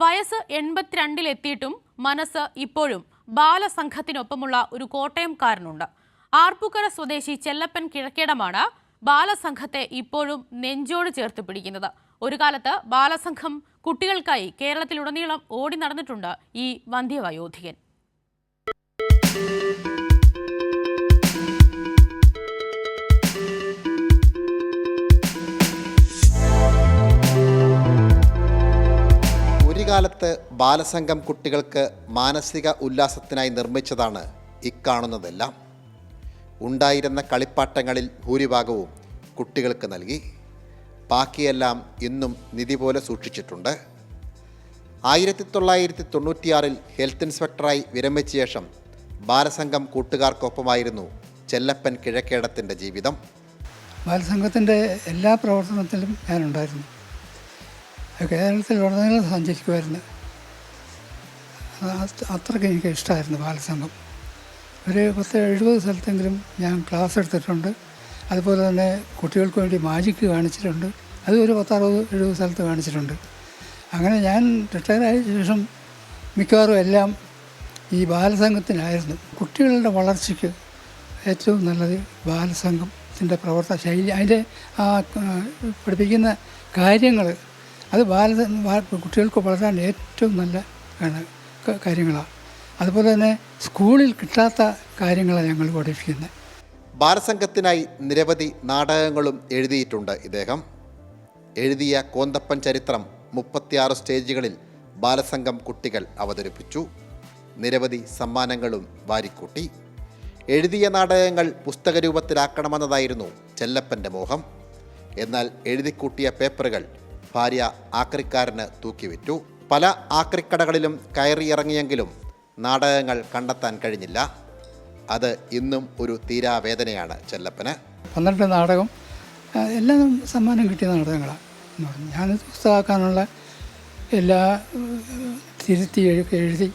വയസ്സ് 82-ലെത്തിയിട്ടും മനസ്സ് ഇപ്പോഴും ബാലസംഘത്തിനൊപ്പമുള്ള ഒരു കോട്ടയംകാരനുണ്ട്. ആർപ്പൂക്കര സ്വദേശി ചെല്ലപ്പൻ കിഴക്കേടമാണ് ബാലസംഘത്തെ ഇപ്പോഴും നെഞ്ചോട് ചേർത്ത് പിടിക്കുന്നത്. ഒരു കാലത്ത് ബാലസംഘം കുട്ടികൾക്കായി കേരളത്തിലുടനീളം ഓടി നടന്നിട്ടുണ്ട് ഈ വന്ധ്യവയോധികൻ. ഒരു കാലത്ത് ബാലസംഘം കുട്ടികൾക്ക് മാനസിക ഉല്ലാസത്തിനായി നിർമ്മിച്ചതാണ് ഇക്കാണുന്നതെല്ലാം. ഉണ്ടായിരുന്ന കളിപ്പാട്ടങ്ങളിൽ ഭൂരിഭാഗവും കുട്ടികൾക്ക് നൽകി. ബാക്കിയെല്ലാം ഇന്നും നിധി പോലെ സൂക്ഷിച്ചിട്ടുണ്ട്. 1996 ഹെൽത്ത് ഇൻസ്പെക്ടറായി വിരമിച്ച ശേഷം ബാലസംഘം കൂട്ടുകാർക്കൊപ്പമായിരുന്നു ചെല്ലപ്പൻ കിഴക്കേടത്തിൻ്റെ ജീവിതം. ബാലസംഘത്തിൻ്റെ എല്ലാ പ്രവർത്തനത്തിലും ഞാനുണ്ടായിരുന്നു. കേരളത്തിലുടനീളം സഞ്ചരിക്കുമായിരുന്നു. അത്രയ്ക്ക് എനിക്ക് ഇഷ്ടമായിരുന്നു ബാലസംഘം. ഒരു 10-70 സ്ഥലത്തെങ്കിലും ഞാൻ ക്ലാസ് എടുത്തിട്ടുണ്ട്. അതുപോലെ തന്നെ കുട്ടികൾക്ക് വേണ്ടി മാജിക്ക് കാണിച്ചിട്ടുണ്ട്. അത് ഒരു 10-60-70 സ്ഥലത്ത് കാണിച്ചിട്ടുണ്ട്. അങ്ങനെ ഞാൻ റിട്ടയറായ ശേഷം മിക്കവാറും എല്ലാം ഈ ബാലസംഘത്തിനായിരുന്നു. കുട്ടികളുടെ വളർച്ചയ്ക്ക് ഏറ്റവും നല്ലത് ബാലസംഘത്തിൻ്റെ പ്രവർത്തന ശൈലി, അതിൻ്റെ പഠിപ്പിക്കുന്ന കാര്യങ്ങൾ, അത് കുട്ടികൾക്ക് വളരാൻ ഏറ്റവും നല്ല കാര്യങ്ങളാണ്. അതുപോലെ തന്നെ സ്കൂളിൽ കിട്ടാത്ത കാര്യങ്ങളാണ് ഞങ്ങൾ പഠിപ്പിക്കുന്നത്. ബാലസംഘത്തിനായി നിരവധി നാടകങ്ങളും എഴുതിയിട്ടുണ്ട് ഇദ്ദേഹം. എഴുതിയ കോന്തപ്പൻ ചരിത്രം 36 സ്റ്റേജുകളിൽ ബാലസംഘം കുട്ടികൾ അവതരിപ്പിച്ചു. നിരവധി സമ്മാനങ്ങളും വാരിക്കൂട്ടി. എഴുതിയ നാടകങ്ങൾ പുസ്തക രൂപത്തിലാക്കണമെന്നതായിരുന്നു ചെല്ലപ്പൻ്റെ മോഹം. എന്നാൽ എഴുതിക്കൂട്ടിയ പേപ്പറുകൾ ഭാര്യ ആക്രിക്കാരന് തൂക്കിവിറ്റു. പല ആക്രിക്കടകളിലും കയറിയിറങ്ങിയെങ്കിലും നാടകങ്ങൾ കണ്ടെത്താൻ കഴിഞ്ഞില്ല. അത് ഇന്നും ഒരു തീരാവേദനയാണ് ചെല്ലപ്പന്. 12 നാടകം എല്ലാം സമ്മാനം കിട്ടിയ നാടകങ്ങളാണ്. ഞാനത് പുസ്തകമാക്കാനുള്ള എല്ലാ തിരുത്തി എഴുതി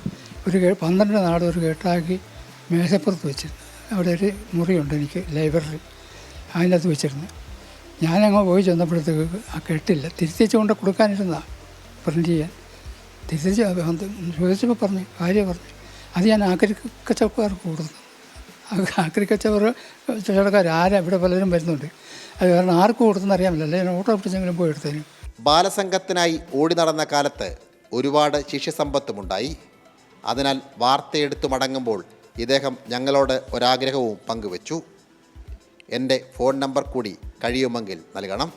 ഒരു 12 നാടകം ഒരു കെട്ടാക്കി മേശപ്പുറത്ത് വെച്ചിരുന്നു. അവിടെ ഒരു മുറിയുണ്ട് എനിക്ക്, ലൈബ്രറി, അതിനകത്ത് വെച്ചിരുന്നു. ഞാനങ്ങ് പോയി ചെന്നപ്പോഴത്തേക്ക് ആ കെട്ടില്ല. തിരുത്തിച്ച് കൊണ്ട് കൊടുക്കാനിരുന്നതാണ് പ്രിൻ്റ് ചെയ്യാൻ. തിരിച്ച് ചോദിച്ചപ്പോൾ പറഞ്ഞു, ഭാര്യ പറഞ്ഞു, അത് ഞാൻ ആക്രി കച്ചവടക്കാർക്ക് കൊടുത്തു. ആക്രി കച്ചവടക്കാർ ആരാ ഇവിടെ പലരും വരുന്നുണ്ട്, അത് കാരണം ആർക്കും കൊടുത്തെന്ന് അറിയാമല്ലോ, അല്ലെ ഞാൻ ഓട്ടോ പിടിച്ചെങ്കിലും പോയി എടുത്തേനും. ബാലസംഘത്തിനായി ഓടി നടന്ന കാലത്ത് ഒരുപാട് ശിഷ്യസമ്പത്തുമുണ്ടായി. അതിനാൽ വാർത്തയെടുത്തു മടങ്ങുമ്പോൾ ഇദ്ദേഹം ഞങ്ങളോട് ഒരാഗ്രഹവും പങ്കുവച്ചു. എൻ്റെ ഫോൺ നമ്പർ കൂടി കഴിയുമെങ്കിൽ നൽകണം.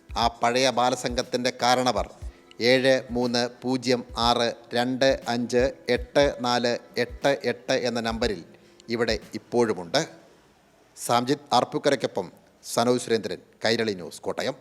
ആ പഴയ ബാലസംഘത്തിൻ്റെ കാരണവർ 7306258488 എന്ന നമ്പറിൽ ഇവിടെ ഇപ്പോഴുമുണ്ട്. സാംജിത് ആർപ്പൂക്കരയ്ക്കൊപ്പം സനോജ് സുരേന്ദ്രൻ, കൈരളി ന്യൂസ്, കോട്ടയം.